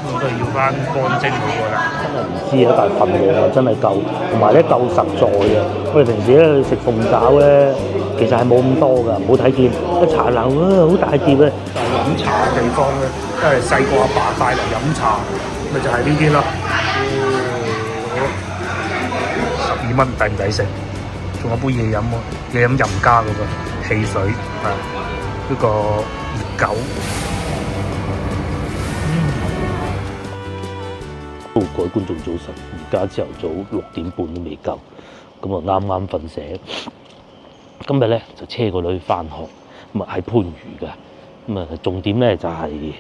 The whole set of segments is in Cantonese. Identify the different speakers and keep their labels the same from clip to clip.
Speaker 1: 我都係要翻乾蒸好㗎啦。
Speaker 2: 真係唔知啊，但係份量啊真係夠，同埋咧夠實在嘅。我哋平時咧去食鳳爪咧，其實係冇咁多㗎，唔好睇見一茶樓啊好大碟咧。
Speaker 1: 飲茶嘅地方咧，因為細個阿爸帶嚟飲茶，咪就係呢啲咯。12蚊抵唔抵食？仲有杯嘢飲喎，嘢飲任加嗰個汽水啊，呢個熱狗。
Speaker 2: 各位觀眾早晨，而家朝頭早6點半都未夠，咁啊啱啱瞓醒。今日咧就車個女翻學，咁啊喺番禺㗎。咁啊重點咧就係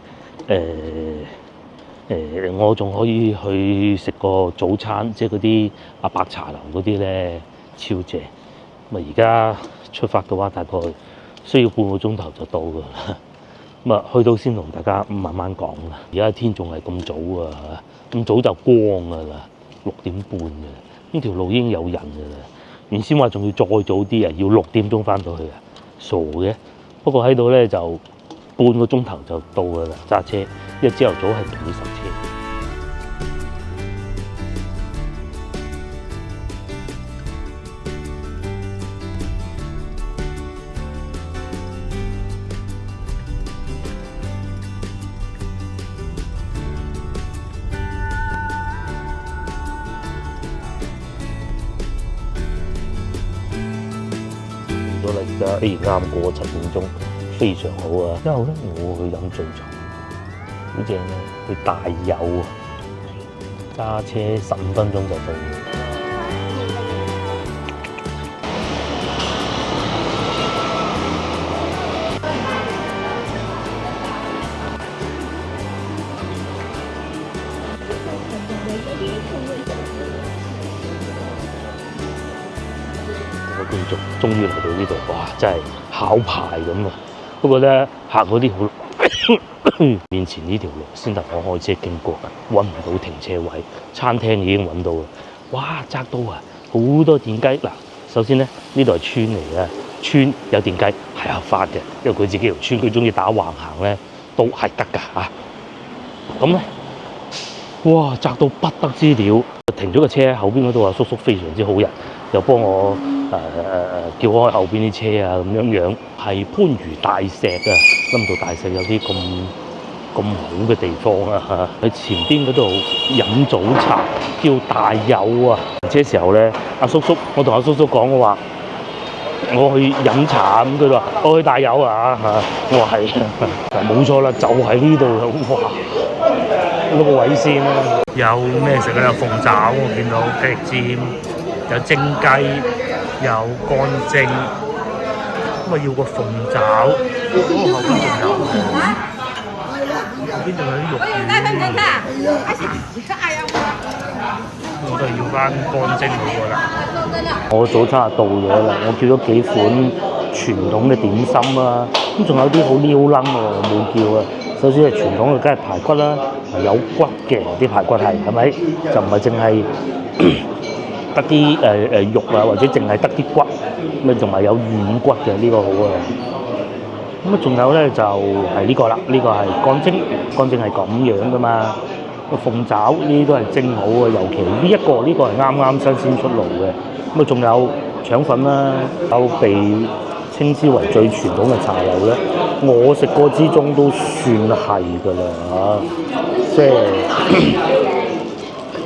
Speaker 2: 我仲可以去食個早餐，即係嗰啲阿伯茶樓嗰啲咧超正。咁啊而家出發嘅話，大概需要半個鐘頭就到㗎啦。咁啊去到先同大家慢慢講啦。而家天仲係咁早啊，咁早就光㗎啦，6點半㗎啦。呢條路已經有人㗎啦。原先話仲要再早啲啊，要6點鐘翻到去啊，傻嘅。不過喺度咧就半個鐘頭就到㗎啦，揸車。因為朝頭早係唔會塞車。咗啦，而家啱過7點鐘，非常好啊！之後咧，我去飲醉茶，好正啊！去大有啊，揸車15分鐘就到。觀眾終於嚟到呢度，哇！真係考牌咁啊！不過咧，行嗰啲好面前呢條路先得我開車經過，揾唔到停車位，餐廳已經揾到啦。哇！窄到啊，好多電雞嗱。首先咧，呢度係村嚟嘅，村有電雞係合法嘅，因為佢自己條村，佢中意打橫行咧都係得㗎嚇。咁咧，哇！窄到不得之了，停咗個車喺後邊嗰度啊，叔叔非常之好人，又幫我。叫開後邊啲車啊，咁樣係番禺大石啊，諗唔到大石有啲咁好嘅地方啊嚇！喺前邊嗰度飲早茶，叫大有啊。車時候咧，叔叔，我同叔叔講我話，我去飲茶咁，佢話我去大有啊嚇，我話係，冇錯啦，就喺呢度啦，哇！攞個位先啦。
Speaker 1: 有咩食啊？有鳳爪，我見到雞翼尖，有蒸雞。有乾蒸，咁啊要個鳳爪，後邊仲有，後邊仲有啲肉丸，我都係要翻乾蒸好過啦。
Speaker 2: 我早餐就到咗啦，我叫咗幾款傳統嘅點心啦，咁仲有啲好撩楞喎，冇叫啊。首先係傳統嘅，梗係排骨啦，有骨嘅啲排骨係咪？就唔係淨係得啲肉啊，或者淨係得啲骨，咁啊仲係有軟骨嘅，呢個好啊。咁啊仲有咧就係呢個啦，呢個係乾蒸，乾蒸係咁樣噶嘛。個鳳爪呢啲都係蒸好嘅，尤其呢個係啱啱新鮮出爐嘅。咁啊仲有腸粉啦，有被稱之為最傳統嘅茶樓咧，我食過之中都算係㗎啦嚇，即係。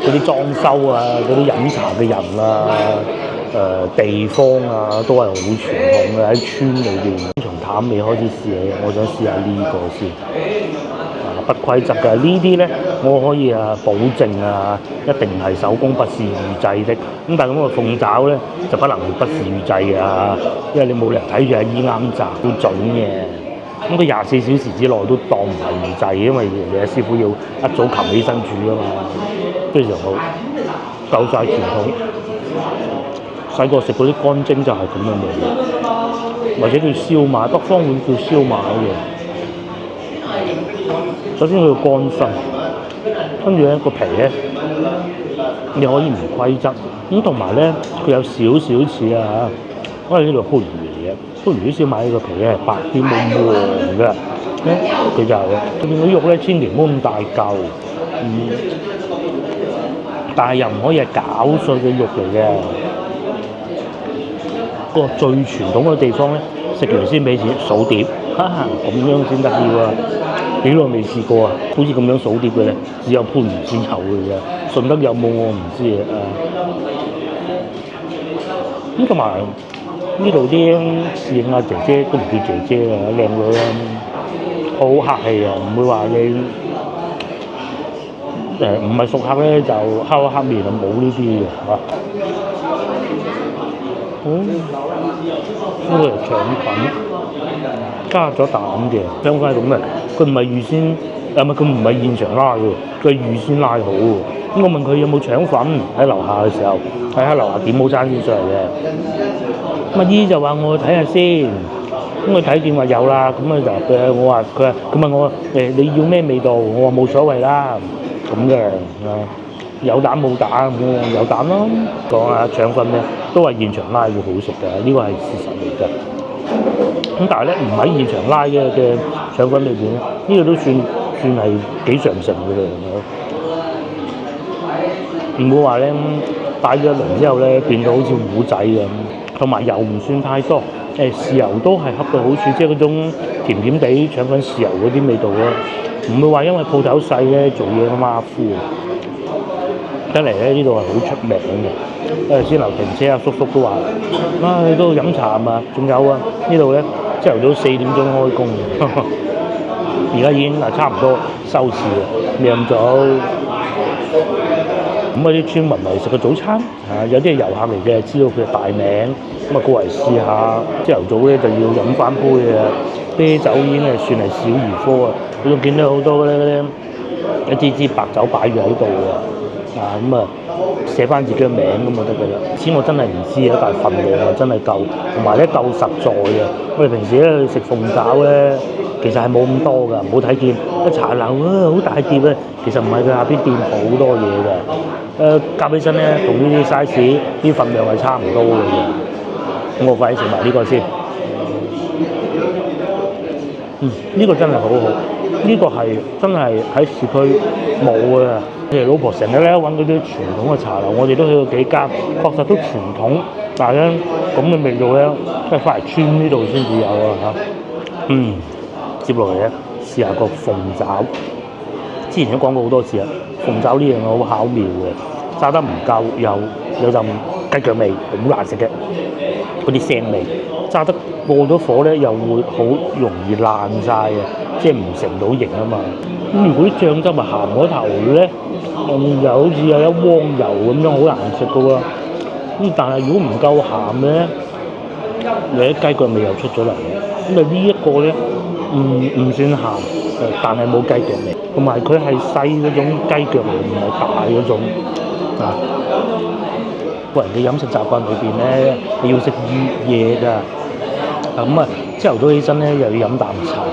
Speaker 2: 嗰啲裝修啊，嗰啲飲茶嘅人啊，地方啊，都係好傳統嘅喺村裏邊。從淡味開始試起，我想試下呢個先。不規則嘅呢啲咧，我可以保證一定係手工不是預製的。咁但係咁個鳳爪咧就不能不是預製嘅嚇，因為你冇理由睇住阿姨啱炸都準嘅。咁佢24小時之內都當唔係預製，因為人哋嘅師傅要一早擒起身煮㗎嘛。非常好，夠晒傳統。細個食嗰啲乾蒸就係咁嘅味，或者叫燒賣，北方會叫燒賣嘅。首先佢要乾身，跟住咧個皮咧，你可以唔規則。咁同埋咧，佢有少少似因為呢度番禺嚟嘅，番禺啲燒賣呢個皮咧係白啲冇黃嘅，咧佢就係裏邊啲肉咧，千祈唔好咁大嚿，但係又唔可以係攪碎嘅肉嚟嘅。個最傳統嘅地方咧，食完先俾錢數碟，咁樣先得意喎！幾耐未試過啊？好似咁樣數碟嘅咧，只有番禺先有嘅啫，順德有冇我唔知啊。咁同埋呢度啲侍應啊姐姐都唔叫姐姐啊，靚女啊，好客氣啊，唔會話你唔係熟客咧就敲黑面啊，冇呢啲嘅嚇。呢個係腸粉，加咗蛋嘅，香港係咁嘅，佢唔係預先，佢唔係現場拉嘅，佢係預先拉好嘅。咁我問佢有冇腸粉，喺樓下嘅時候，喺樓下點好餐先上嚟嘅。咁阿姨就話我睇下先，咁佢睇見話有啦，咁啊就佢問我你要咩味道，我話冇所謂啦，咁嘅有蛋冇蛋咁樣，有蛋咯。講下腸粉咧，都係現場拉會好食嘅，呢個係事實嚟嘅。咁但係咧，唔喺現場拉嘅腸粉裏邊咧，呢個都算係幾常食嘅啦。唔會話咧擺咗一輪之後咧變到好似糊仔咁，同埋油唔算太多，豉油都係恰到好處，即係嗰種甜甜地腸粉豉油嗰啲味道咯。唔會話因為鋪頭細咧做嘢咁馬虎。得嚟咧呢度係好出名嘅，先樓停車叔叔都話，去嗰度飲茶啊嘛，仲有啊呢度咧朝頭早4點鐘開工，而家已經差唔多收市啦，未咁早。咁啲村民嚟食個早餐，有啲係遊客嚟嘅，知道佢嘅大名，咁啊過嚟試下。朝頭早咧就要飲翻杯啊，啤酒已經係算係小兒科啊，我仲見到好多咧一支白酒擺住喺度嘅。寫翻自己嘅名咁就得㗎啦。錢我真係唔知啊，但係份量真係夠，同埋咧夠實在嘅。我哋平時咧去食鳳爪咧，其實係冇咁多㗎，唔好睇見一茶樓好大碟咧，其實唔係，佢下邊墊好多嘢㗎。夾起身咧，同呢啲 size 啲份量係差唔多嘅啫。咁我快啲食埋呢個先。呢個真係好好，呢個係真係喺市區冇嘅。我哋老婆成日咧揾嗰啲傳統嘅茶樓，我哋都去過幾間，確實都傳統，但係咧咁嘅味道咧，即係翻嚟村呢度先至有啊嚇。接落嚟咧試下個鳳爪，之前都講過好多次啦。鳳爪呢樣嘢好巧妙嘅，炸得唔夠有陣雞腳味，好難食嘅，嗰啲腥味。炸得過咗火咧，又會好容易爛晒嘅，即係唔成到型啊嘛。咁如果啲醬汁係鹹嗰頭咧，又好似有一汪油咁樣，好難食噶喎。咁但係如果唔夠鹹咧，你啲雞腳味又出咗嚟。咁啊呢一個咧，唔算鹹，但係冇雞腳味，同埋佢係細嗰種雞腳味，唔係大嗰種啊。個人嘅飲食習慣裏邊咧，你要食熱嘢㗎。咁朝頭早起身咧，又要飲啖茶。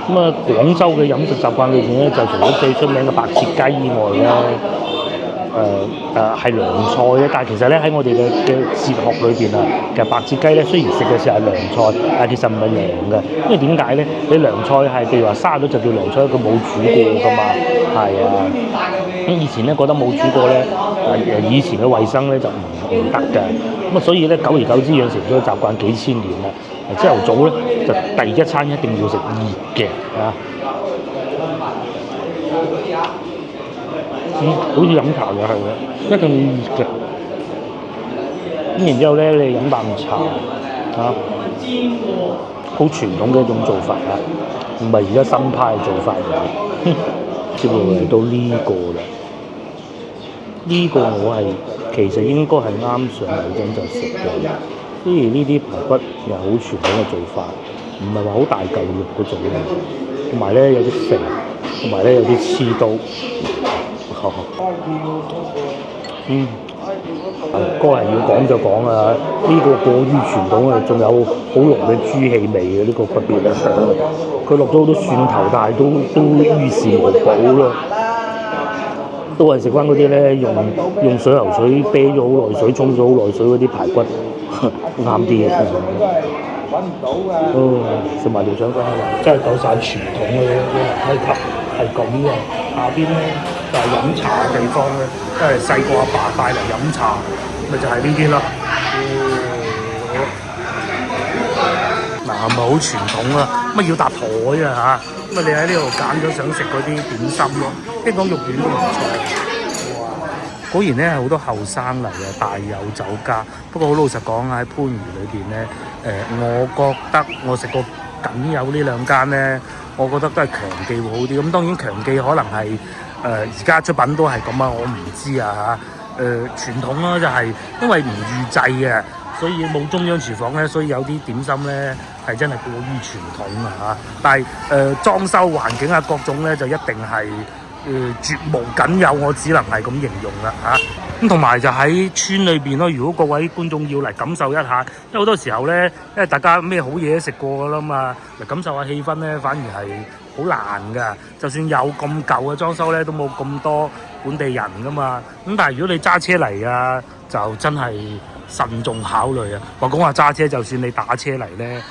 Speaker 2: 廣州嘅飲食習慣裏邊咧，就除咗最出名嘅白切雞以外咧，係涼菜嘅。但係其實咧喺我哋嘅哲學裏邊啊，其實白切雞咧雖然食嘅時候係涼菜，但係其實唔係涼嘅。因為點解咧？你涼菜係譬如話生咗就叫涼菜，佢冇煮過㗎嘛。係啊。咁以前咧覺得冇煮過咧，以前嘅衞生咧就唔得㗎。咁所以咧久而久之養成咗習慣幾千年啦。朝頭早咧就第一餐一定要食熱嘅啊！好似飲茶就係嘅，一定要熱嘅。咁然之後咧，你飲啖茶啊，好傳統嘅一種做法啊，唔係而家新派嘅做法嚟嘅。接落嚟到呢個啦，呢個我係其實應該係啱上嚟嗰陣就食嘅。雖然呢啲排骨又好傳統嘅做法，唔係話好大嚿肉嗰種，同埋咧有啲肥，同埋咧有啲刺刀。個人要講就講啊，呢個過於傳統啊，仲有好濃嘅豬氣味嘅呢個骨別啊，佢落咗好多蒜頭，但係都於事無補咯。都係食翻嗰啲咧，用水喉水啤咗好耐水，沖咗好耐水嗰啲排骨啱啲嘅。食埋條腸粉，真係夠晒傳統嘅樓梯級係咁嘅。下邊咧就係飲茶嘅地方咧，都係細個阿爸帶嚟飲茶，咪就係呢啲咯。嗱，係咪好傳統啊？乜要搭台啊嚇？咁你喺呢度揀咗想食嗰啲點心咯，聽講肉丸都唔錯。哇！果然咧好多後生嚟嘅，大有酒家。不過好老實講喺番禺裏邊咧，我覺得我食過僅有呢兩間咧，我覺得都係強記會好啲。咁當然強記可能係而家出品都係咁啊，我唔知啊嚇。傳統啦就係因為唔預製嘅。所以冇中央廚房咧，所以有啲點心咧係真係過於傳統啊嚇。但係裝修環境啊各種咧就一定係絕無僅有，我只能係咁形容啦嚇。咁同埋就喺村裏邊咯。如果各位觀眾要嚟感受一下，因為好多時候咧，因為大家咩好嘢都食過㗎啦嘛，嚟感受下氣氛咧，反而係好難㗎。就算有咁舊嘅裝修咧，都冇咁多本地人㗎嘛。咁但係如果你揸車嚟啊，就真係慎重考慮啊！話講話揸車，就算你打車嚟咧，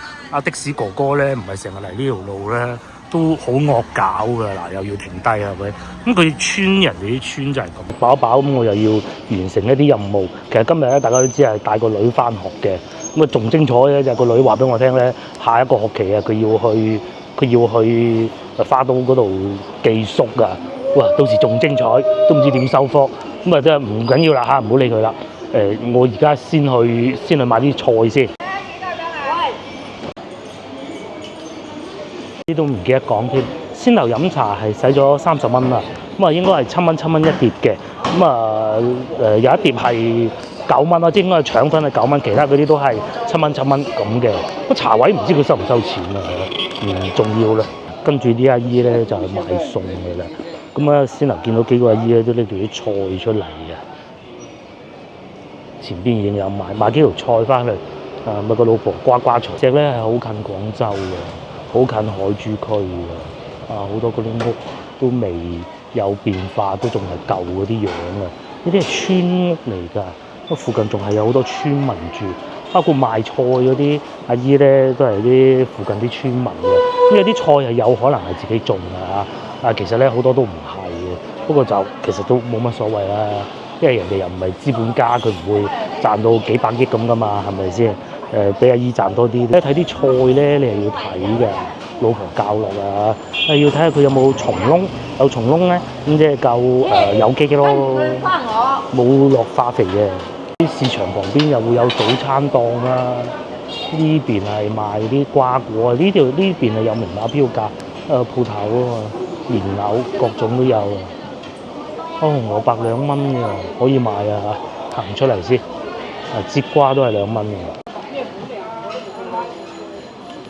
Speaker 2: 的士哥哥咧唔係成日嚟呢條路咧，都好惡搞㗎嗱，又要停低係咪？咁佢村人哋啲村就係咁飽飽咁，我又要完成一啲任務。其實今日咧，大家都知係帶個女翻學嘅，咁啊仲精彩咧就係個女話俾我聽咧，下一個學期啊佢要去花都嗰度寄宿㗎。哇！到時仲精彩，都唔知點收科。咁啊真係唔緊要啦嚇，唔好理佢啦。我而家先去買啲菜先。啲都唔記得講添。先頭飲茶係使咗30蚊啦，咁啊應該係7蚊一碟嘅。咁啊有一碟係9蚊啦，即係應該係腸粉係9蚊，其他嗰啲都係7蚊咁嘅。個茶位唔知佢收唔收錢啊？唔重要啦。跟住啲阿姨咧就係買餸嘅啦。咁啊先頭見到幾個阿姨咧都拎住啲菜出嚟嘅。前邊已經有買幾條菜翻去，咪個老婆瓜瓜菜，隻咧係好近廣州嘅，好近海珠區嘅，好多嗰啲屋都未有變化，都仲係舊嗰啲樣啊！呢啲係村屋嚟㗎，咁附近仲係有好多村民住，包括賣菜嗰啲阿姨咧都係啲附近啲村民嘅，咁有啲菜係有可能係自己種㗎，其實咧好多都唔係嘅，不過就其實都冇乜所謂啦。因為人哋又唔係資本家，佢唔會賺到幾百億咁噶嘛，係咪先？俾阿姨賺多啲。咧睇啲菜咧，你係要睇嘅。老婆教落啊，要睇下佢有冇蟲窿，有蟲窿咧，咁即係夠有機咯，冇落化肥嘅。啲市場旁邊又會有早餐檔啦，呢邊係賣啲瓜果啊，呢邊係有明碼標價，鋪頭啊嘛，蓮藕各種都有。紅蘿蔔2蚊嘅，可以買啊！行出嚟先。節瓜都係2蚊嘅。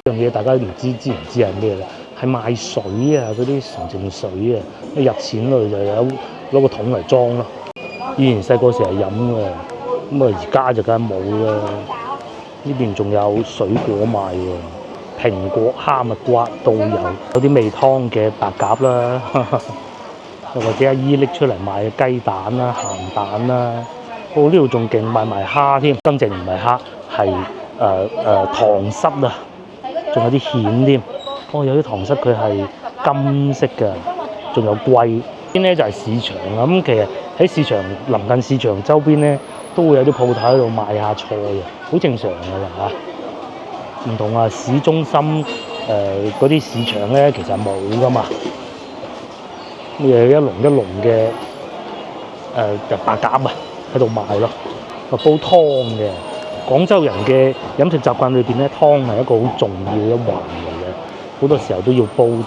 Speaker 2: 呢樣嘢大家唔知唔知係咩啦？係賣水啊，嗰啲純淨水啊，一入錢落去就有攞個桶嚟裝咯。以前細個成日飲嘅，咁啊而家就梗係冇啦。呢邊仲有水果賣喎，蘋果、哈密瓜都有，有啲未湯嘅白鴿啦。或者阿姨拎出嚟賣嘅雞蛋啦、鹹蛋啦，呢度仲勁賣埋蝦添，真正唔係蝦，係糖虱啊，仲有啲蜆添。有啲糖虱佢係金色嘅，仲有龜。呢邊咧就係市場啊，咁其實喺市場臨近市場周邊咧，都會有啲鋪頭喺度賣下菜嘅，好正常㗎啦嚇。唔同市中心嗰啲市場咧，其實冇㗎嘛。一籠嘅白鴿啊，喺度賣咯，煲湯嘅。廣州人嘅飲食習慣裏邊咧，湯係一個好重要一環嚟嘅，好多時候都要煲湯。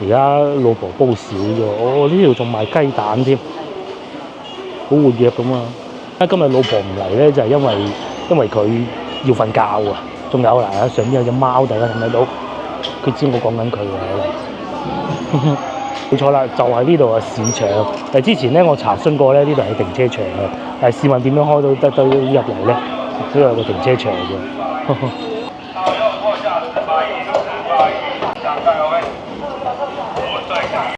Speaker 2: 而家老婆煲少咗，呢度仲賣雞蛋添，好活躍咁啊！今日老婆唔嚟咧，就係因為佢要瞓覺啊。仲有嗱，上邊有隻貓，大家睇唔睇到？佢知我講緊佢嘅。冇錯啦，就係呢度嘅市場。之前咧我查詢過咧，呢度係停車場嘅。試問點樣開到入嚟咧？都有個停車場嘅。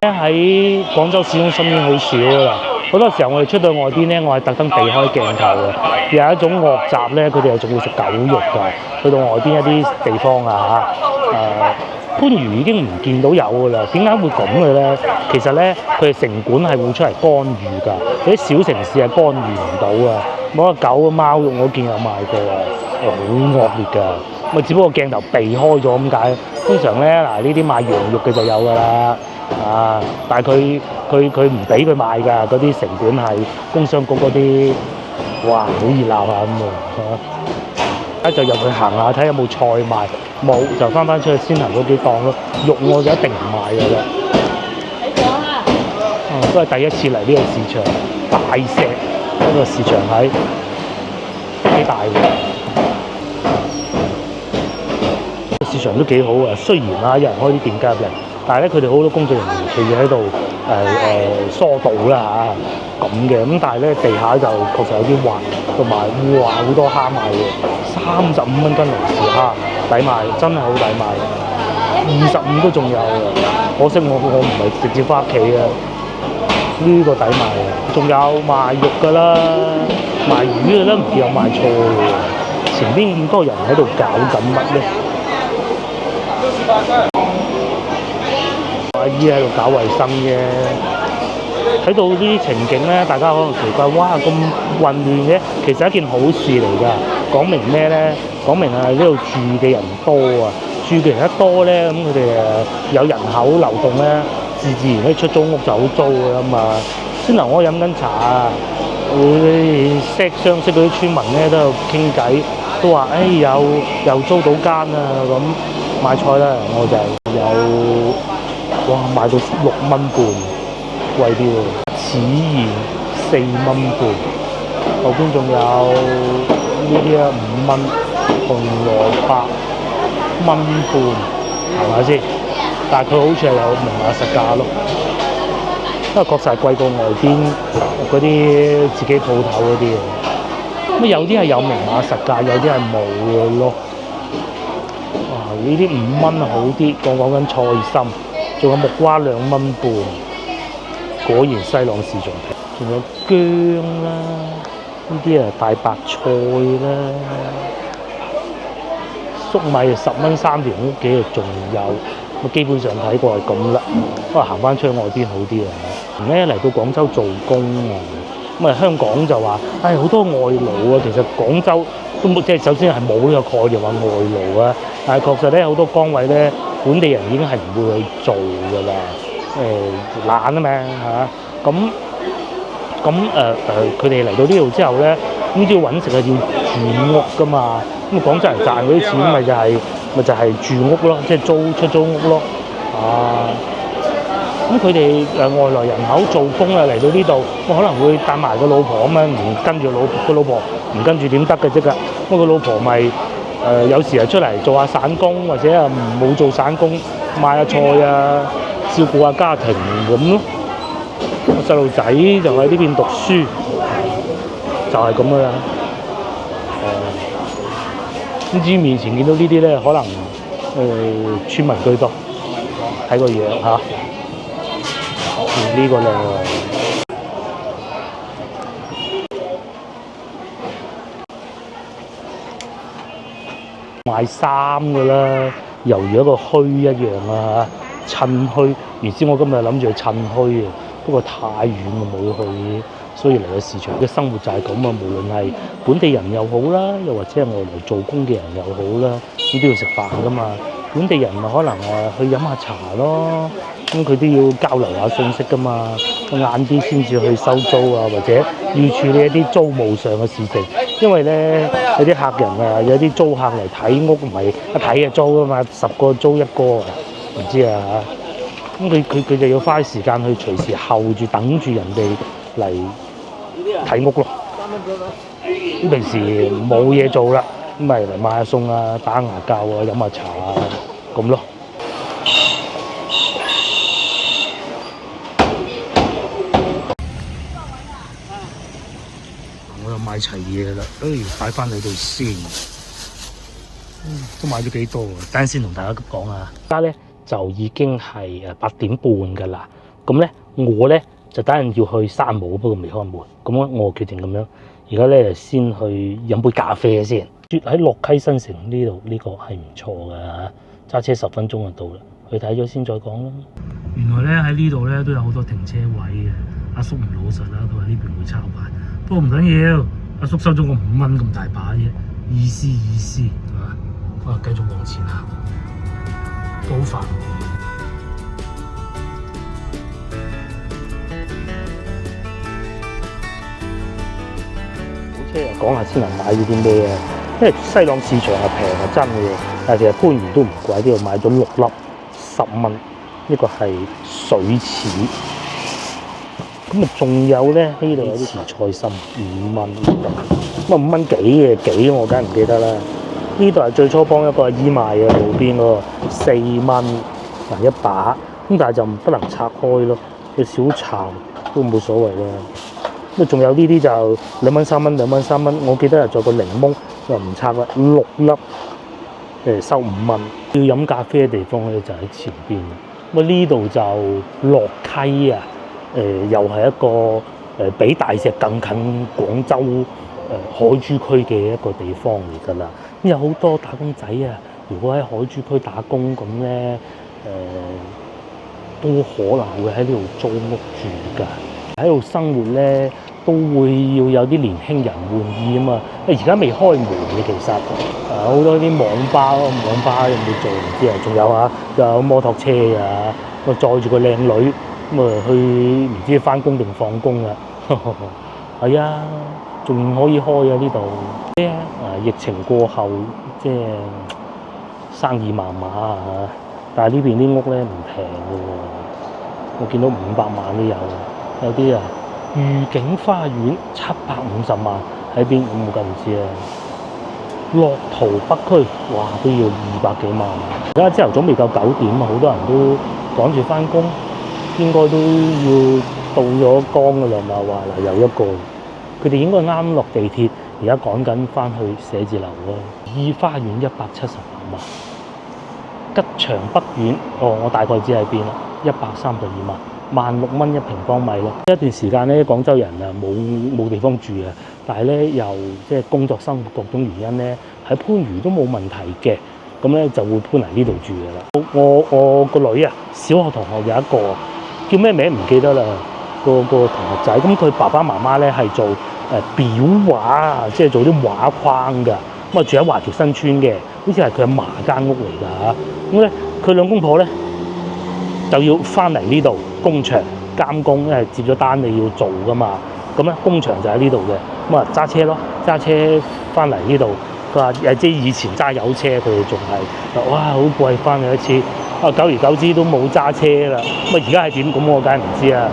Speaker 2: 喺廣州市中心已經好少啦。好多時候我哋出到外邊咧，我係特登避開鏡頭嘅。有一種惡習咧，佢哋係仲會食狗肉㗎。去到外邊一啲地方啊番禺已經唔見到有㗎啦。點解會咁嘅咧？其實咧，佢哋城管係會出嚟干預㗎。有啲小城市係干預唔到啊。冇個狗嘅貓肉我見有賣過啊，好惡劣㗎。咁只不過鏡頭避開咗咁解。通常咧嗱，呢啲賣羊肉嘅就有㗎啦。但係佢唔俾佢賣㗎，嗰啲城管係工商局嗰啲，哇，好熱鬧下咁喎，就入去行下睇有冇菜賣，冇就翻出去先行嗰幾檔咯。肉我就一定唔買㗎啦。都係第一次嚟呢個市場，大石呢個市場喺幾大嘅。市場都幾好啊，雖然有人開啲店家入嚟，但係咧佢哋好多工作人員企住喺度疏導啦咁嘅，咁但係咧地下就確實有啲滑，同埋哇好多蝦賣嘅，35蚊斤龍蝦抵賣，真係好抵賣，25都仲有嘅，可惜我唔係直接翻屋企啊，呢個抵賣嘅，仲有賣肉㗎啦，賣魚㗎啦，唔見有賣菜嘅，前邊咁多人喺度搞緊乜咧？阿姨喺度搞衞生啫，睇到呢啲情景咧，大家可能奇怪，哇咁混亂嘅，其實係一件好事嚟㗎。講明咩咧？講明係呢度住嘅人多啊，住嘅人一多咧，咁佢哋有人口流動咧，自然咧出租屋就好租㗎嘛。先頭我飲緊茶啊，相識嗰啲村民咧都喺度傾偈，都話又租到間啊咁。買菜咧，我就有賣到6蚊半，貴啲喎。此然4蚊半，後邊仲有呢啲5蚊，紅蘿蔔1蚊半，係咪先？但係佢好似係有明碼實價咯，因為確實係貴過外邊嗰啲自己鋪頭嗰啲嘅。咁有啲係有明碼實價，有啲係冇嘅咯。呢啲5蚊好啲，我講緊菜心，仲有木瓜2蚊半，果然西朗市場平。仲有薑啦，呢啲大白菜啦，粟米10蚊3條，屋企仲有，咁基本上睇過係咁啦。不過行翻出去外邊好啲啊！咧嚟到廣州做工啊，咁香港就話，好多外勞啊，其實廣州都冇，即係首先係冇呢個概念話外勞啊。但係確實咧，好多崗位咧，本地人已經係唔會去做㗎啦。懶啊嘛嚇，佢哋嚟到呢度之後咧，咁都要揾食係要住屋㗎嘛。咁廣州人賺嗰啲錢咪就係住屋咯，即係出租屋咯。咁佢哋外來人口做工啊嚟到呢度，可能會帶埋個老婆咁樣，唔跟住個老婆唔跟住點得嘅啫㗎？咁個老婆咪有時係出嚟做下散工，或者冇做散工買下菜啊，照顧下家庭咁咯。細路仔就喺呢邊讀書，就係咁㗎啦。咁至於面前見到呢啲咧，可能村民居多，睇個樣嚇。呢個靚喎，賣衫㗎啦，猶如一個墟一樣啊，趁墟。原先我今日諗住去趁墟嘅，不過太遠啊冇去，所以嚟個市場嘅生活就係咁啊。無論係本地人又好啦，又或者係外來做工嘅人又好啦，咁都要食飯㗎嘛。本地人咪可能去飲下茶咯，咁佢都要交流下信息㗎嘛。晏啲先至去收租啊，或者要處理一啲租務上嘅事情。因為咧有啲客人有啲租客嚟睇屋，唔係一睇就租㗎嘛，10個租1個啊，唔知啊嚇。咁佢就要花時間去隨時候住等住人哋嚟睇屋咯。咁平時冇嘢做啦，咁咪嚟買下餸啊，打下牙骹啊，飲下茶啊，咁咯。我又買齊嘢啦，擺翻喺度先。都買咗幾多啊？等陣先同大家講啊。而家咧就已經係8點半㗎啦。咁咧我咧就等陣要去山姆，不過未開門。咁我決定咁樣，而家咧先去飲杯咖啡先。喺洛溪新城呢度，呢個係唔錯㗎，揸車10分鐘就到啦。去睇咗先再講啦。原來咧喺呢度咧都有好多停車位嘅。阿叔唔老實啦，佢話呢邊會抄牌，不過唔緊要，阿叔收咗我5蚊咁大把啫，意思啊！繼續往前行，都好煩。車又講下先能買咗啲咩啊？因為西朗市場係平係真嘅，但係其實番禺都唔貴，呢度買咗6粒10蚊，呢個係水柿。咁啊，仲有咧呢度有啲菜心5蚊，咁啊5蚊幾我梗係唔記得啦。呢度係最初幫一個阿姨賣嘅路邊嗰個4蚊嗱一把，咁但係就不能拆開咯，有少巢都冇所謂啦。咁仲有呢啲就2蚊3蚊2蚊3蚊，我記得係仲有個檸檬又唔拆啦，6粒收5蚊。要飲咖啡嘅地方咧就喺前邊。咁呢度就洛溪啊，又係一個比大石更近廣州海珠區嘅一個地方嚟㗎啦。咁有好多打工仔啊，如果喺海珠區打工咁咧，都可能會喺呢度租屋住㗎。喺度生活咧，都會要有啲年輕人滿意啊嘛。而家未開門嘅其實，好多啲網吧有冇做唔知啊？仲有啊，又有摩托車啊，我載住個靚女咁啊去唔知返工定放工啊？係啊，仲可以開啊呢度。疫情過後即係生意麻麻啊，但係呢邊啲屋咧唔平嘅喎，我見到500萬都有。有啲啊，御景花園750萬喺邊？我冇咁唔知啊。樂圖北區，哇都要200幾萬。而家朝頭早未夠9點啊，好多人都趕住返工，應該都要到咗崗㗎啦嘛。話嗱又一個，佢哋應該啱落地鐵，而家趕緊返去寫字樓咯。御花園178萬，吉祥北苑，我大概知喺邊啦，132萬。16,000蚊1平方米咯。一段時間咧，廣州人啊冇地方住啊，但係咧又即係工作生活各種原因咧，喺番禺都冇問題嘅，咁咧就會搬嚟呢度住㗎啦。我個女啊，小學同學有一個叫咩名唔記得啦，個同學仔，咁佢爸爸媽媽咧係做裱畫，即係做啲畫框㗎，咁啊住喺華僑新村嘅，好似係佢阿嫲間屋嚟㗎嚇。咁咧佢兩公婆咧就要翻嚟呢度工場監工，因為接咗單你要做噶嘛。咁咧工場就喺呢度嘅，咁啊揸車咯，揸車翻嚟呢度。佢話即係以前揸油車，佢哋仲係哇好貴翻去一次。啊久而久之都冇揸車啦。咁啊而家係點？咁我梗係唔知啊。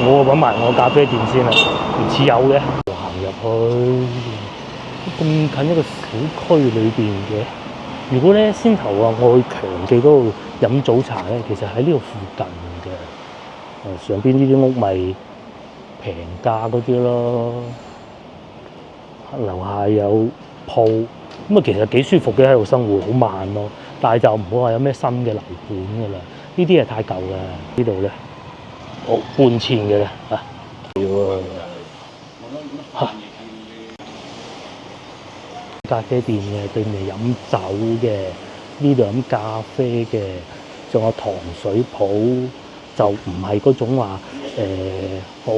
Speaker 2: 我揾埋我咖啡店先啦，唔似有嘅。行入去咁近一個小區裏邊嘅。如果咧先頭啊，我去強記嗰度飲早茶咧，其實喺呢度附近嘅。上邊呢啲屋咪平價嗰啲咯，樓下有鋪，咁啊其實幾舒服嘅喺度生活，好慢咯。但係就唔好話有咩新嘅樓盤㗎啦，呢啲係太舊啦。呢度咧，搬遷嘅咧嚇，咖啡店嘅，對面飲酒嘅，呢度飲咖啡嘅，仲有糖水鋪，就唔係嗰種話好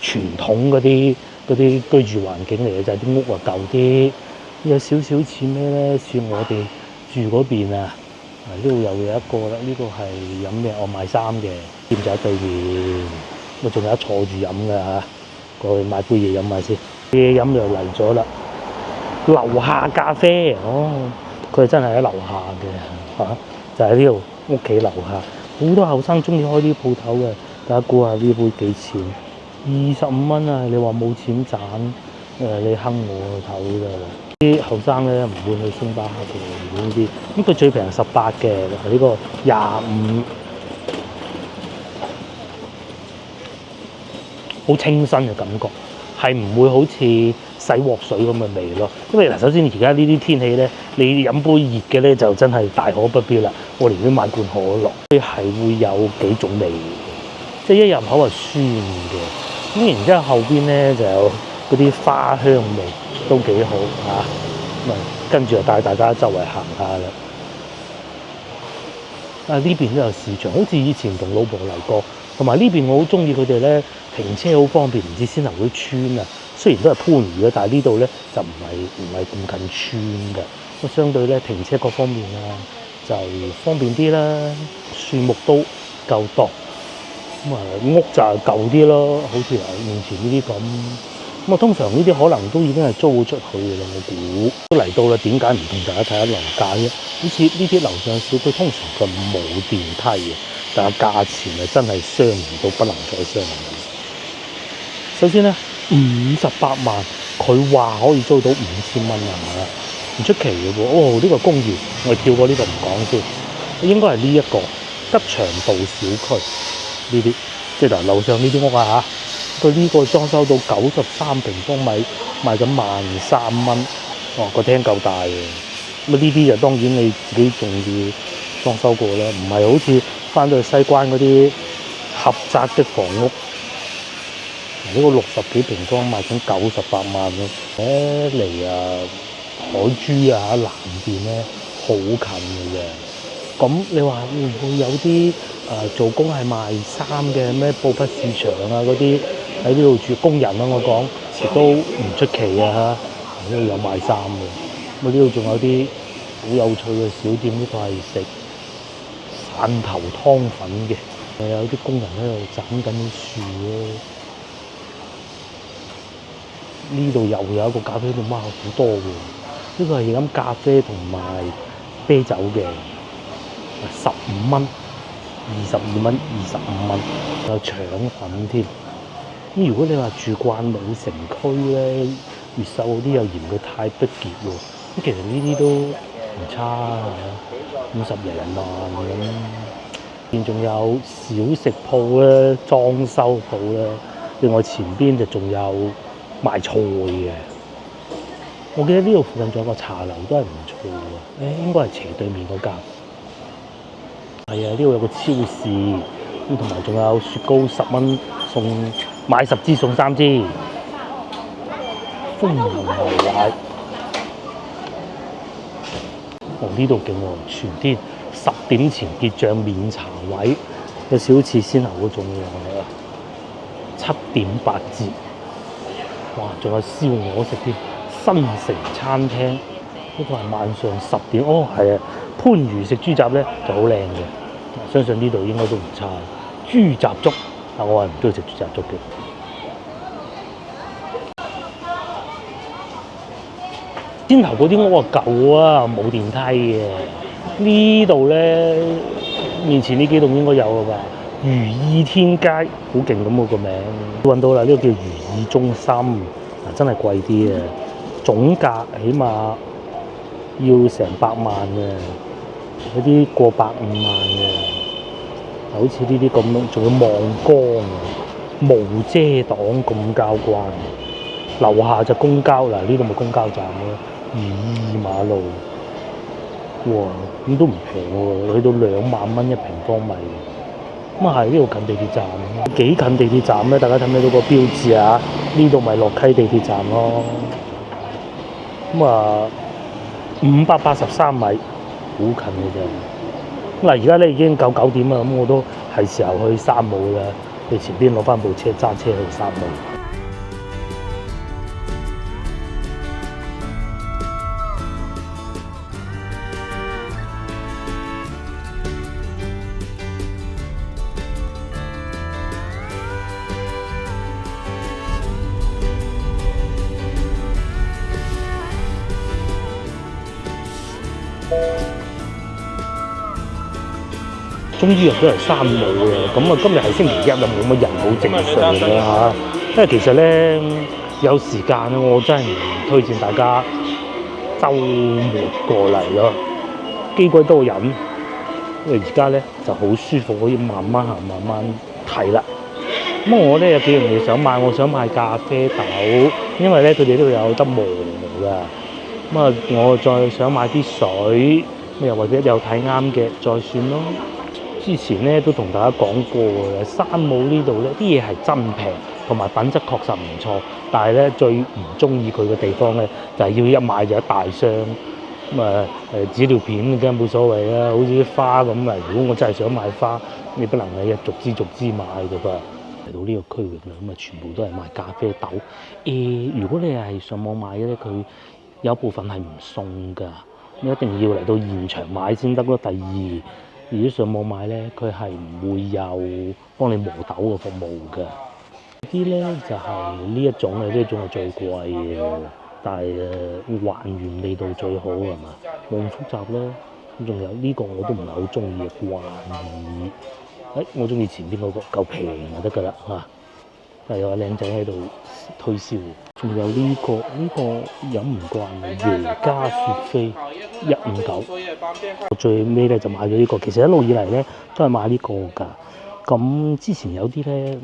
Speaker 2: 傳統嗰啲居住環境嚟嘅，就係啲屋啊舊啲，有少少似咩咧？似我哋住嗰邊啊，呢度又有一個啦，呢個係飲咩？我賣衫嘅店就喺對面，我仲有得坐住飲㗎嚇，過去買杯嘢飲下先，嘢飲就嚟咗啦。樓下咖啡，佢真係喺樓下嘅嚇，就喺呢度屋企樓下。好多後生中意開啲鋪頭嘅，大家估下呢杯幾錢？25蚊啊！你話冇錢賺，你坑我個頭㗎。啲後生咧唔會去星巴克嘅呢啲，咁佢最平係18嘅，呢個25，好清新嘅感覺，係唔會好似洗鑊水咁嘅味咯。因為嗱，首先而家呢啲天氣咧，你飲杯熱嘅咧就真係大可不必啦。我寧願買罐可樂，係會有幾種味，即係一入口係酸嘅。咁然之後後邊咧就有嗰啲花香味，都幾好嚇。咁啊，跟住就帶大家周圍行下啦。啊，呢邊都有市場，好似以前同老婆嚟過。同埋呢邊我好中意佢哋咧，停車好方便，唔知先頭嗰啲村啊。雖然都係番禺嘅，但係呢度咧就唔係咁近村嘅。咁相對咧停車各方面啊就方便啲啦，樹木都夠多。咁啊屋就係舊啲咯，好似面前呢啲咁。咁啊通常呢啲可能都已經係租咗出去嘅啦，我估。都嚟到啦，點解唔同大家睇下樓價啫？好似呢啲樓上小區通常佢冇電梯嘅，但係價錢啊真係相宜到不能再相宜。首先咧，58萬，佢話可以租到5000蚊啊，唔出奇嘅喎。哦，呢個公寓我哋跳過呢個唔講先，應該係呢一個吉祥道小區呢啲，即係嗱樓上呢啲屋啊嚇，佢呢個裝修到93平方米，賣緊13000蚊。哦，個廳夠大嘅。咁呢啲就當然你自己仲要裝修過啦，唔係好似翻到去西關嗰啲狹窄的房屋。呢個60幾平方賣緊98萬咯。離海珠啊南邊咧好近嘅啫。咁你話會唔會有啲做工係賣衫嘅咩布匹市場啊嗰啲喺呢度住工人啊？我講亦都唔出奇啊！呢度有賣衫嘅。咁呢度仲有啲好有趣嘅小店，呢個係食汕頭湯粉嘅。有啲工人喺度斬緊啲樹咯。呢度又有一個咖啡店，哇好多喎！呢個係飲咖啡同埋啤酒嘅，15蚊、22蚊、25蚊，有腸粉添。咁如果你話住慣老城區咧，越秀嗰啲又嫌佢太逼傑喎。咁其實呢啲都唔差嚇，50零萬咁。邊仲有小食鋪咧、裝修鋪咧，另外前邊就仲有賣菜嘅。我記得呢度附近仲有個茶樓都係唔錯嘅，應該係斜對面嗰間。係啊，呢度有個超市，咁同埋仲有雪糕10蚊送，買10支送3支。豐牛奶，呢度勁喎，全天10點前結帳免茶位，有少少似先頭嗰種喎，7點8折。哇！仲有燒鵝食添，新城餐廳呢個係晚上10點。哦，係啊，番禺食豬雜咧就好靚嘅，相信呢度應該都唔差。豬雜粥，我係唔中意食豬雜粥嘅。先頭嗰啲屋啊舊啊，冇電梯嘅。呢度咧面前呢幾棟應該有㗎吧？如意天街好勁咁個名，揾到啦！呢個叫如意中心，真係貴啲啊！總價起碼要成百萬嘅，有啲過150萬嘅。好似呢啲咁樣，仲有望江啊，無遮擋咁交關。樓下就公交嗱，呢度咪公交站咯。如意馬路，哇！咁都唔平喎，去到2萬蚊1平方米。咁啊係，呢度近地鐵站，幾近地鐵站咧？大家睇唔睇到個標誌啊？呢度咪落溪地鐵站咯。咁啊，583米，好近嘅啫。嗱，而家咧已經9點啦，咁我都係時候去山姆啦。去前邊攞翻部車揸車去山姆。終於入咗嚟山姆啦！咁啊，今日係星期一啊，冇乜人，好正常嘅嚇。因為其實咧有時間咧，我真係唔推薦大家週末過嚟咯，幾鬼多人。因為而家咧就好舒服，可以慢慢行、慢慢睇啦。咁我咧有幾樣嘢想買，我想買咖啡豆，因為咧佢哋都有得磨㗎。咁啊，我再想買啲水，又或者有睇啱嘅再算咯。之前咧都同大家講過嘅，山姆呢度咧啲嘢係真平，同埋品質確實唔錯。但係咧最唔中意佢嘅地方咧，就係要一買就一大箱。咁紙尿片梗係冇所謂啦，好似啲花咁啊！如果我真係想買花，你不能係逐支買嘅噃。嚟到呢個區域啦，咁全部都係賣咖啡豆。如果你係上網買咧，佢有部分係唔送㗎，你一定要嚟到現場買先得咯。第二，如果上網買咧，佢係唔會有幫你磨豆嘅服務㗎。啲咧就係呢一種嘅，呢一種係最貴嘅。但係還原味道最好係嘛，冇咁複雜咯。咁仲有呢個我都唔係好中意嘅關耳，我中意前邊嗰個夠平就得㗎啦嚇。但係有個靚仔喺度推銷，仲有呢個飲唔慣嘅耶加雪菲159，我最尾咧就買咗呢個。其實一路以嚟咧都係買呢個㗎。咁之前有啲咧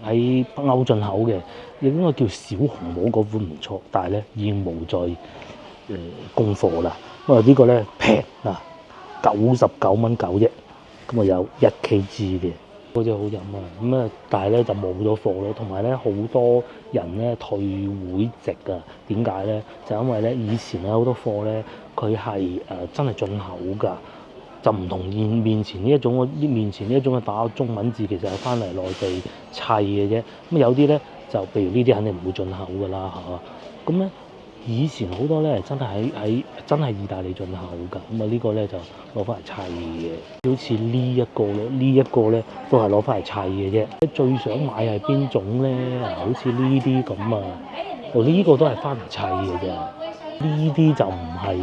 Speaker 2: 喺北歐進口嘅，應該叫小紅帽嗰款唔錯，但係咧已經冇再供貨啦。咁呢個咧平啊，99蚊9啫，咁啊有1kg嘅，嗰隻好飲啊。但係咧就冇咗貨咯，同埋咧好多人咧退會籍啊。點解咧？就因為咧以前有好多貨咧，佢係真係進口㗎。就唔同面前呢一種，面前呢一種嘅打中文字，其實係翻嚟內地砌嘅啫。咁有啲咧就譬如呢啲肯定唔會進口㗎啦嚇。咁咧以前好多咧真係喺真係意大利進口㗎。咁呢個咧就攞翻嚟砌嘅。好似呢一個咧，都係攞翻嚟砌嘅啫。最想買係邊種咧？好似呢啲咁啊，呢個都係翻嚟砌嘅啫。呢啲就唔係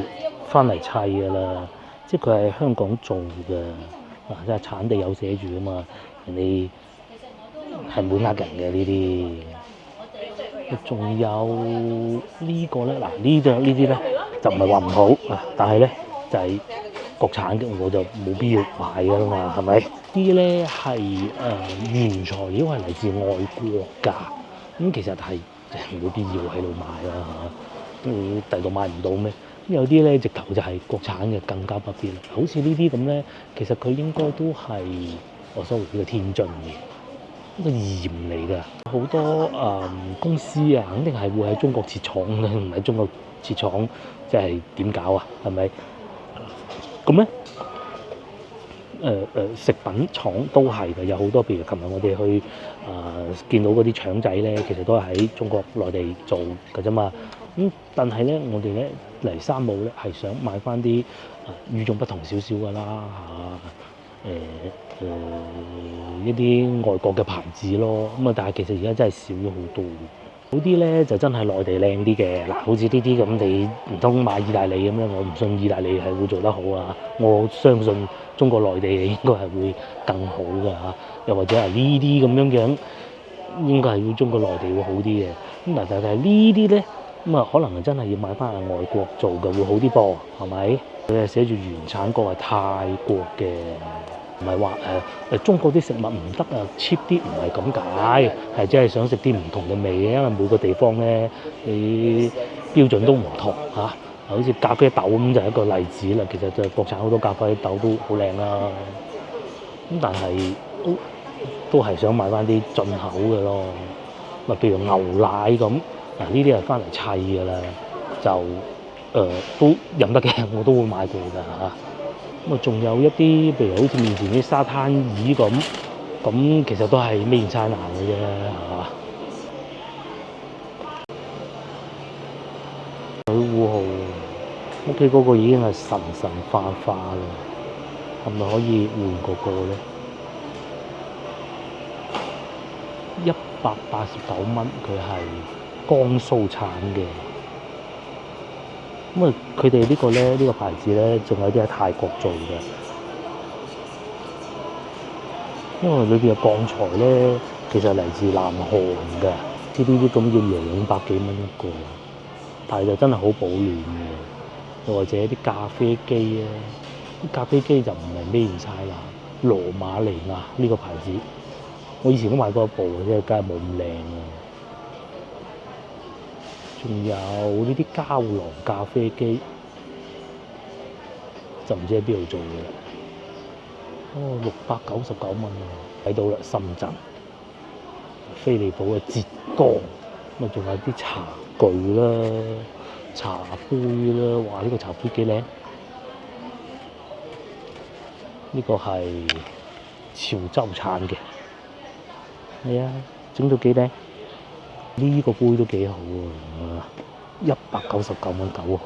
Speaker 2: 翻嚟砌㗎啦。即係佢係香港做嘅，即係產地有寫住啊嘛，人哋係唔會呃人嘅呢啲。仲有呢個咧，嗱呢啲咧就唔係話唔好啊，但係咧就係國產嘅，我就冇必要買㗎啦嘛，係咪？啲咧係原材料係嚟自外國㗎，咁其實係冇必要喺度買啦嚇，第度買唔到咩？有啲咧直頭就係國產嘅，更加不必啦。好似呢啲咁咧，其實佢應該都係所謂嘅天津嘅一個鹽嚟㗎。好多公司啊，肯定係會喺中國設廠嘅，唔喺中國設廠，即係點搞啊？係咪？咁咧食品廠都係嘅，有好多譬如琴日我哋去見到嗰啲腸仔咧，其實都係喺中國內地做㗎啫嘛。但係咧，我哋咧嚟山姆咧係想買翻啲與眾不同少少㗎啦嚇，一啲外國嘅牌子咯。但係其實而家真係少咗好多。好啲咧就真係內地靚啲嘅。嗱，好似呢啲咁，你唔通買意大利咁樣？我唔信意大利係會做得好啊！我相信中國內地應該係會更好㗎嚇。又或者係呢啲咁樣，應該係會中國內地會好啲嘅。但係呢啲咧。可能係真係要買翻係外國做嘅會好啲噃，係咪？佢係寫住原產國係泰國嘅，唔係話中國啲食物唔得啊 cheap 啲，唔係咁解，係真係想食啲唔同嘅味嘅，因為每個地方咧你標準都唔同嚇。好似咖啡豆咁就係一個例子啦。其實就國產好多咖啡豆都好靚啦，但係都係想買翻啲進口嘅咯。譬如牛奶咁。嗱，呢啲係翻嚟砌㗎啦，就都飲得嘅，我都會買過㗎嚇。仲有一啲，譬如好似面前啲沙灘椅咁，其實都係Made in China嘅啫嚇。水壺號屋企嗰個已經係神化啦，係咪可以換嗰個咧？189蚊，佢係江蘇產嘅。佢哋呢個咧，呢個牌子咧，仲有啲喺泰國做嘅。因為裏邊嘅鋼材咧，其實嚟自南韓嘅。呢啲咁要200幾蚊一個，但係就真係好保暖嘅。又或者啲咖啡機啊，啲咖啡機就唔係Made in China，羅馬尼亞呢個牌子。我以前都買過一部嘅啫，梗係冇咁靚啊。仲有呢啲膠囊咖啡機，就唔知喺邊度做嘅啦。699蚊喎，睇到啦，深圳飛利浦嘅浙江，咁啊仲有啲茶具啦、茶杯啦，哇！呢個茶杯幾靚，呢個係潮州產嘅，係啊，整到幾靚，呢個杯都幾好喎，199蚊9號，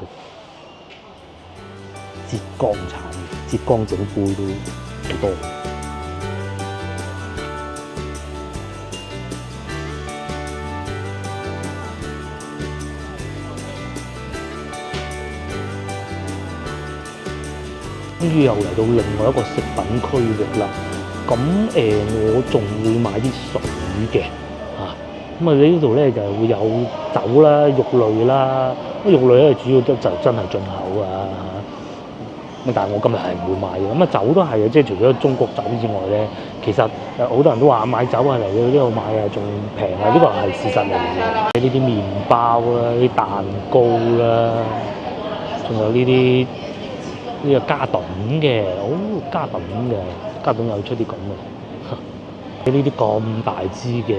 Speaker 2: 浙江產嘅，浙江整杯都好多。終於又嚟到另外一個食品區域啦。咁我仲會買啲水嘅嚇。咁啊，呢度咧就會有酒啦、肉類啦。咁肉類咧主要都就真係進口啊。咁但係我今日係唔會買嘅。咁啊，酒都係嘅，即係除咗中國酒之外咧，其實好多人都話買酒係嚟到呢度買啊，仲平啊。呢個係事實嚟嘅。呢啲麵包啦、啲蛋糕啦，仲有呢個嘉頓嘅，嘉頓又出啲咁嘅，呢啲咁大支嘅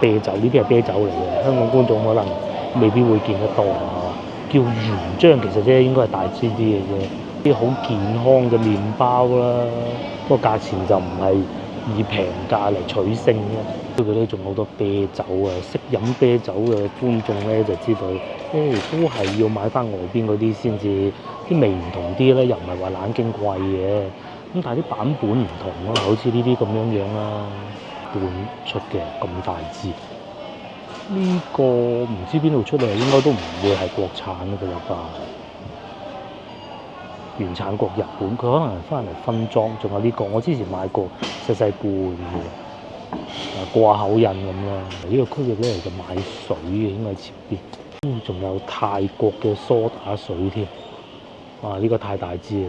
Speaker 2: 啤酒，呢啲係啤酒嚟嘅，香港觀眾可能未必會見得多啊。叫原漿，其實啫應該係大支啲嘅啫，啲好健康嘅麵包啦，不過價錢就唔係以平價嚟取勝嘅。佢哋仲好多啤酒啊，識飲啤酒嘅觀眾咧就知道，都係要買翻外邊嗰啲先至，啲味唔同啲咧，又唔係話冷經貴嘅，咁但係啲版本唔同咯，好似呢啲咁樣啦，半出嘅咁大支，呢個唔知邊度出嚟，應該都唔會係國產嘅啦吧？原產國日本，佢可能係翻嚟分裝，仲有呢個我之前買過細細罐嘅，掛口印咁啦。呢個區域咧就買水嘅，應該喺前邊，仲有泰國嘅梳打水添。哇！呢個太大支啦！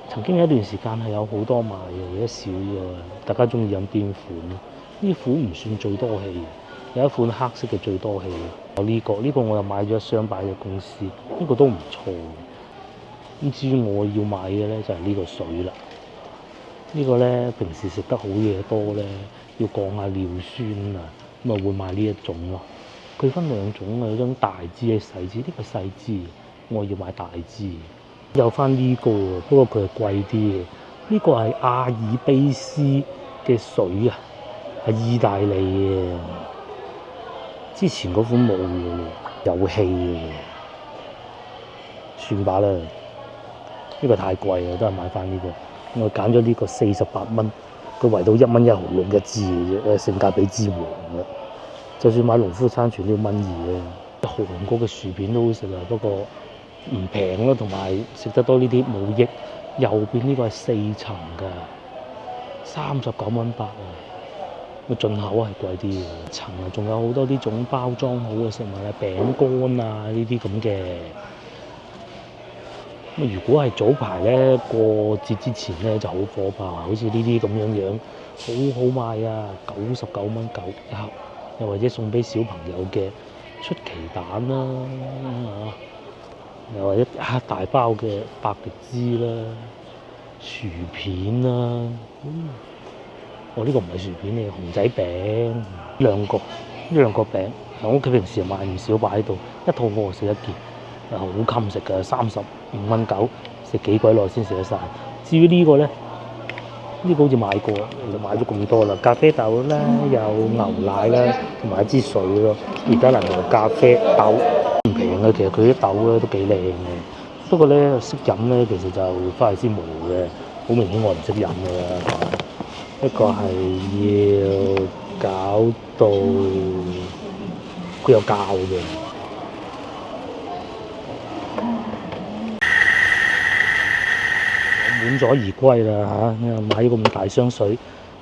Speaker 2: 曾經有一段時間係有好多賣嘅，而家少咗。大家中意飲邊款？呢款唔算最多氣，有一款黑色嘅最多氣。有呢個我又買咗一箱擺喺公司，呢個都唔錯。咁至於我要買嘅咧就係呢個水啦。呢個咧平時食得好嘢多咧，要降下尿酸啊，咁啊會買呢一種咯。佢分兩種啊，有種大支嘅細支，呢個細支，我要買大支。有翻呢個啊，不過佢係貴啲嘅。呢個係阿爾卑斯嘅水啊，係意大利嘅。之前嗰款冇嘅，有氣嘅。算吧啦，呢個太貴啦，都係買翻呢個。我揀咗呢個48蚊，佢圍到1蚊1毫6一支嘅啫，性價比之王啦。就算買農夫山泉都要1.2蚊啊！韓國嘅薯片都好食啊，不過唔平咯，同埋食得多呢啲冇益。右邊呢個係4層㗎，39蚊8啊！個進口係貴啲嘅，層啊仲有好多呢種包裝好嘅食物啊，餅乾啊呢啲咁嘅。咁如果係早排咧過節之前咧就好火爆，好似呢啲咁樣好好賣啊，99蚊9一盒。又或者送俾小朋友嘅出奇蛋啦，又或者一大包嘅百力滋啦、薯片啦，我呢個唔係薯片嚟，熊仔餅兩個餅，我屋企平時買唔少擺喺度，一套我食一件，好襟食㗎，35蚊9，食幾鬼耐先食得晒。至於呢個咧？呢個好似買過，買咗咁多啦。咖啡豆啦，有牛奶啦，同埋一支水咯。而家能夠咖啡豆唔平嘅，其實佢啲豆咧都幾靚嘅。不過咧識飲咧，其實就翻嚟先無嘅。好明顯我唔識飲㗎啦。一個係要搞到佢有教嘅。滿載而歸啦嚇，買咗咁大箱水，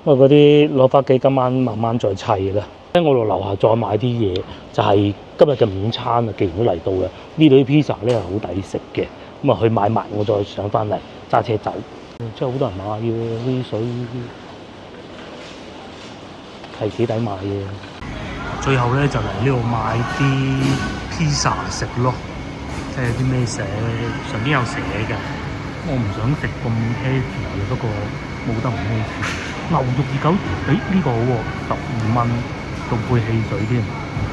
Speaker 2: 咁啊嗰啲攞翻屋企今晚慢慢再砌啦。喺我落樓下再買啲嘢，就係今日嘅午餐啊！既然都嚟到啦，呢度啲 pizza 咧係好抵食嘅，咁啊去買埋，我再上翻嚟揸車走。真係好多人買嘅啲水，係幾抵買嘅。最後咧就嚟呢度買啲 pizza 食咯，即係啲咩寫上邊有寫嘅。
Speaker 1: 我唔想食咁 heavy 嘅，不過冇得唔 heavy。牛肉熱狗，呢個好喎，12蚊，仲配汽水添。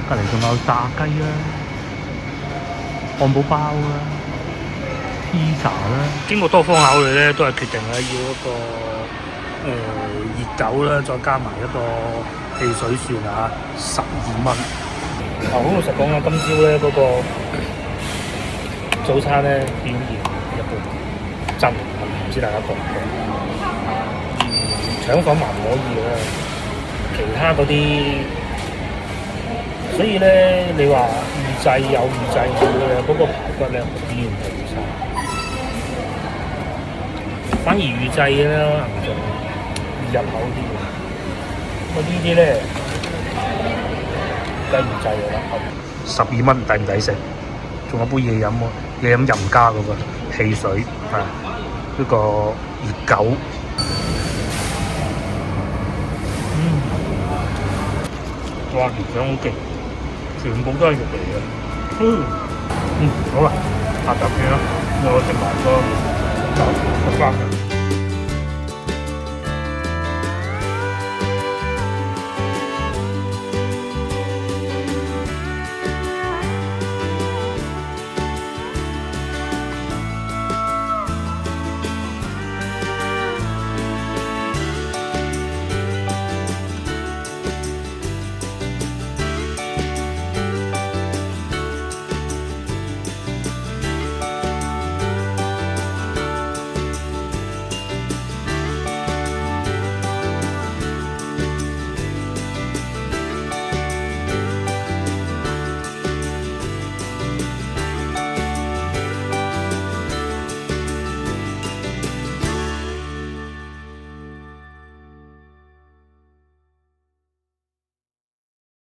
Speaker 1: 隔離仲有炸雞啦、漢堡包啦、pizza 啦。經過多方考慮咧，都係決定咧要一個熱狗啦，再加埋一個汽水算啊，12蚊。好老實講啊，今朝咧嗰個早餐咧表現一般，真唔知大家覺唔覺？腸粉還可以啦，其他嗰啲，所以咧你話預製有預製冇嘅嗰個排骨咧，表現係好差。反而預製嘅咧，可能仲易入口啲嘅。咁呢啲咧，梗係預製嘅啦。12蚊抵唔抵食？仲有杯嘢飲喎，嘢飲任加嗰個汽水係呢個熱狗。哇！條腸好勁，全部都係肉嚟嘅。好啦，下集見啦，我食埋個酒，拜拜。